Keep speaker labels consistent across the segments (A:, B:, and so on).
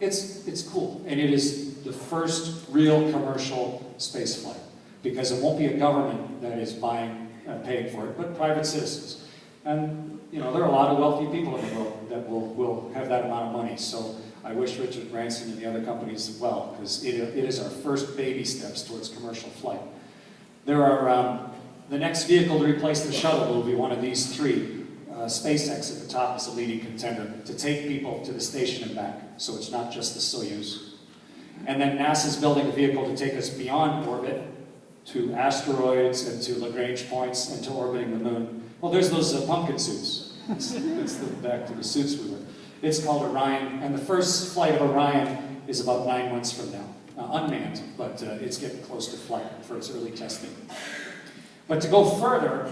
A: it's cool, and it is the first real commercial space flight, because it won't be a government that is buying and paying for it, but private citizens. And you know, there are a lot of wealthy people in the world that will have that amount of money. So I wish Richard Branson and the other companies well, because it is our first baby steps towards commercial flight. There are the next vehicle to replace the shuttle will be one of these three. SpaceX at the top is a leading contender to take people to the station and back, so it's not just the Soyuz. And then NASA's building a vehicle to take us beyond orbit to asteroids and to Lagrange points and to orbiting the moon. Well, there's those pumpkin suits. That's back to the suits we wear. It's called Orion, and the first flight of Orion is about 9 months from now. Unmanned, but it's getting close to flight for its early testing. But to go further,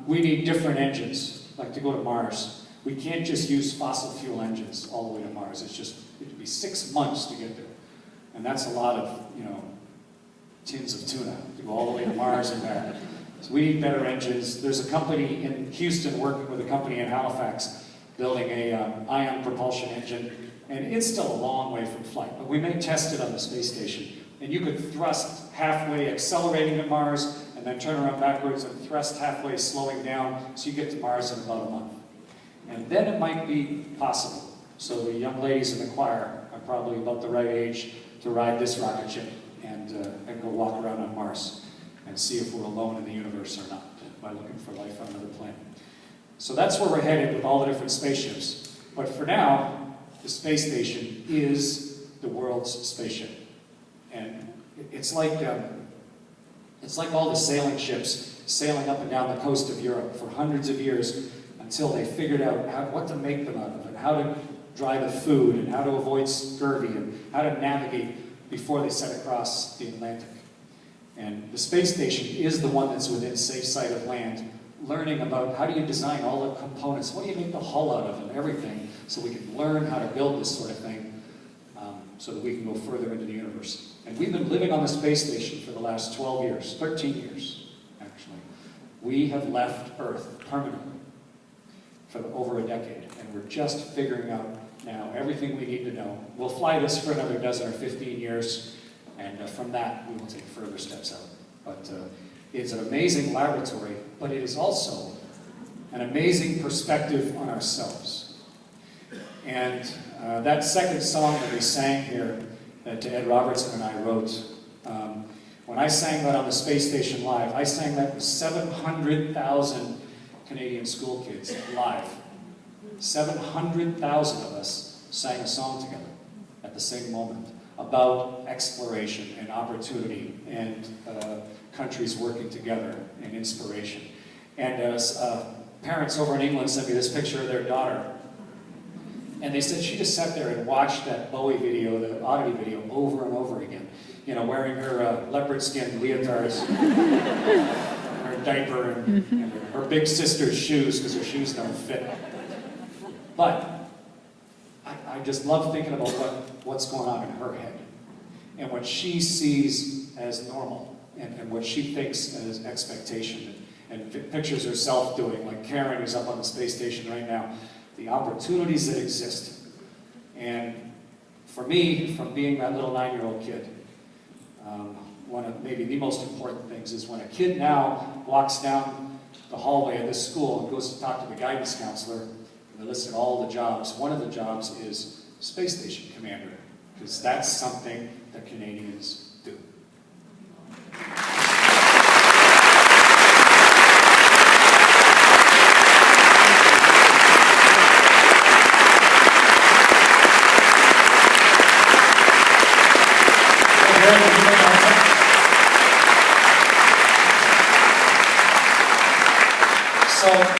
A: we need different engines. Like to go to Mars, we can't just use fossil fuel engines all the way to Mars. It'd be 6 months to get there. And that's a lot of, you know, tins of tuna to go all the way to Mars and back. So we need better engines. There's a company in Houston working with a company in Halifax building a ion propulsion engine, and it's still a long way from flight. But we may test it on the space station. And you could thrust halfway accelerating to Mars, and then turn around backwards and thrust halfway slowing down, so you get to Mars in about a month. And then it might be possible. So the young ladies in the choir are probably about the right age to ride this rocket ship and go walk around on Mars and see if we're alone in the universe or not by looking for life on another planet. So that's where we're headed with all the different spaceships. But for now, the space station is the world's spaceship. And it's like all the sailing ships sailing up and down the coast of Europe for hundreds of years until they figured out what to make them out of and how to dry the food and how to avoid scurvy and how to navigate before they set across the Atlantic. And the space station is the one that's within safe sight of land, learning about how do you design all the components, what do you make the hull out of and everything, so we can learn how to build this sort of thing so that we can go further into the universe. And we've been living on the space station for the last 12 years, 13 years, actually. We have left Earth permanently for over a decade, and we're just figuring out now everything we need to know. We'll fly this for another 12 or 15 years, and from that, we will take further steps out. But it's an amazing laboratory, but it is also an amazing perspective on ourselves. And that second song that we sang here, that Ed Robertson and I wrote, when I sang that on the space station live, I sang that with 700,000 Canadian school kids live. 700,000 of us sang a song together at the same moment about exploration and opportunity and countries working together and inspiration. And parents over in England sent me this picture of their daughter. And they said she just sat there and watched that Bowie video, the Oddity video, over and over again. You know, wearing her leopard skin leotards, her diaper, and her big sister's shoes, because her shoes don't fit. But I just love thinking about what's going on in her head, and what she sees as normal, and what she thinks as expectation, and pictures herself doing, like Karen, who's up on the space station right now, the opportunities that exist. And for me, from being that little 9-year-old kid, one of maybe the most important things is when a kid now walks down the hallway of this school and goes to talk to the guidance counselor, and they list all the jobs. One of the jobs is space station commander, because that's something that Canadians do. So